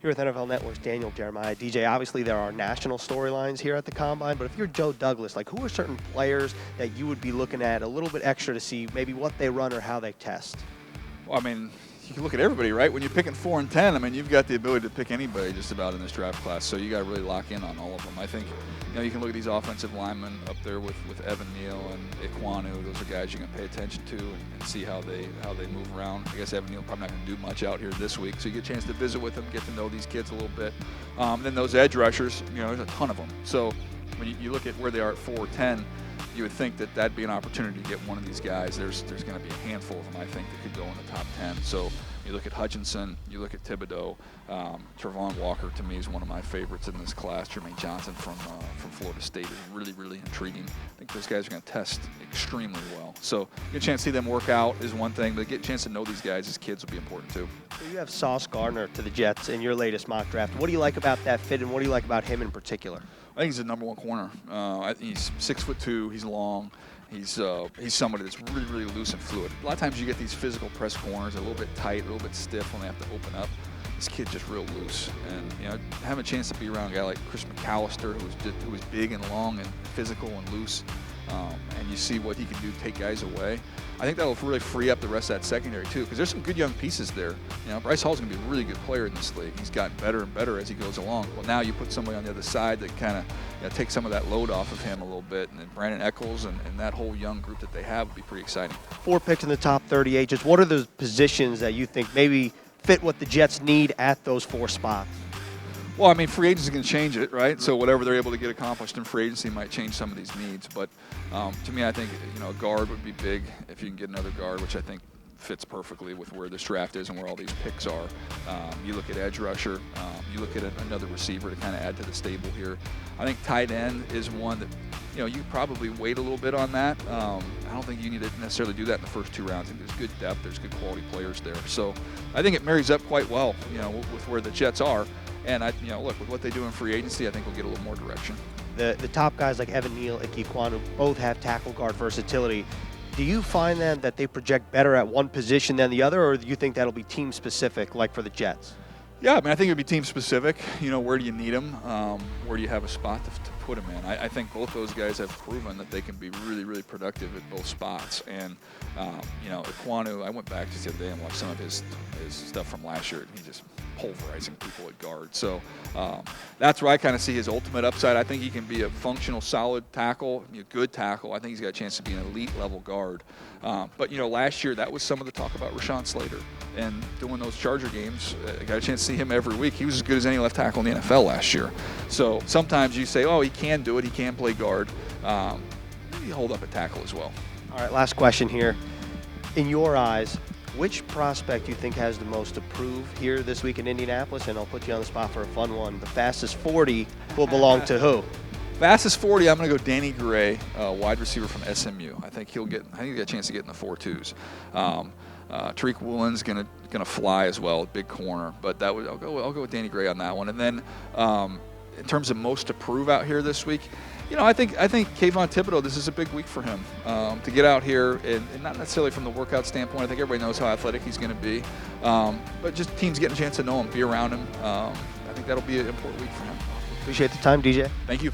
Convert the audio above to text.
Here with NFL Network's Daniel Jeremiah. DJ, obviously there are national storylines here at the Combine, but if you're Joe Douglas, like who are certain players that you would be looking at a little bit extra to see maybe what they run or how they test? Well, I mean, you can look at everybody, right? When you're picking 4 and 10, I mean, you've got the ability to pick anybody just about in this draft class, so you got to really lock in on all of them. I think, you can look at these offensive linemen up there with Evan Neal and Iquanu. Those are guys you can pay attention to and see how they move around. I guess Evan Neal probably not going to do much out here this week, so you get a chance to visit with them, get to know these kids a little bit. Then those edge rushers, there's a ton of them. So when you look at where they are at 4 or 10, you would think that that'd be an opportunity to get one of these guys. There's going to be a handful of them, I think, that could go in the top 10. So you look at Hutchinson, you look at Thibodeau, Travon Walker to me is one of my favorites in this class. Jermaine Johnson from Florida State is really, really intriguing. I think those guys are going to test extremely well. So get a chance to see them work out is one thing, but get a chance to know these guys as kids will be important too. So you have Sauce Gardner to the Jets in your latest mock draft. What do you like about that fit, and what do you like about him in particular? I think he's the #1 corner. He's 6'2", he's long. He's somebody that's really, really loose and fluid. A lot of times you get these physical press corners, a little bit tight, a little bit stiff when they have to open up. This kid's just real loose. And, having a chance to be around a guy like Chris McAllister, who was big and long and physical and loose, and you see what he can do to take guys away. I think that'll really free up the rest of that secondary too, because there's some good young pieces there. Bryce Hall's going to be a really good player in this league. He's gotten better and better as he goes along. Well, now you put somebody on the other side that kind of take some of that load off of him a little bit, and then Brandon Eccles and that whole young group that they have will be pretty exciting. 4 picks in the top 38. Just what are the positions that you think maybe fit what the Jets need at those 4 spots? Well, I mean, free agency can change it, right? So whatever they're able to get accomplished in free agency might change some of these needs. But to me, I think a guard would be big if you can get another guard, which I think fits perfectly with where this draft is and where all these picks are. You look at edge rusher. You look at another receiver to kind of add to the stable here. I think tight end is one that you probably wait a little bit on that. I don't think you need to necessarily do that in the first 2 rounds. I think there's good depth. There's good quality players there. So I think it marries up quite well, with where the Jets are. And look, with what they do in free agency, I think we'll get a little more direction. The top guys like Evan Neal and Iquanu both have tackle guard versatility. Do you find then that they project better at one position than the other, or do you think that'll be team specific, like for the Jets? Yeah, I mean, I think it would be team specific. Where do you need them? Where do you have a spot to put them in? I think both those guys have proven that they can be really, really productive at both spots. And, Iquanu, I went back just the other day and watched some of his stuff from last year, and he just pulverizing people at guard. So that's where I kind of see his ultimate upside. I think he can be a functional, solid tackle, a good tackle. I think he's got a chance to be an elite level guard. But last year that was some of the talk about Rashawn Slater. And doing those Charger games, I got a chance to see him every week. He was as good as any left tackle in the NFL last year. So sometimes you say, oh, he can do it. He can play guard. He hold up a tackle as well. All right, last question here. In your eyes, which prospect do you think has the most to prove here this week in Indianapolis? And I'll put you on the spot for a fun one. The fastest 40 will belong to who? Fastest 40, I'm going to go Danny Gray, wide receiver from SMU. I think he'll get a chance to get in the 4.2s. Tariq Woolen's going to fly as well, big corner. But I'll go with Danny Gray on that one. And then in terms of most to prove out here this week, I think Kayvon Thibodeau, this is a big week for him to get out here, and not necessarily from the workout standpoint. I think everybody knows how athletic he's going to be, but just teams getting a chance to know him, be around him. I think that'll be an important week for him. Appreciate the time, DJ. Thank you.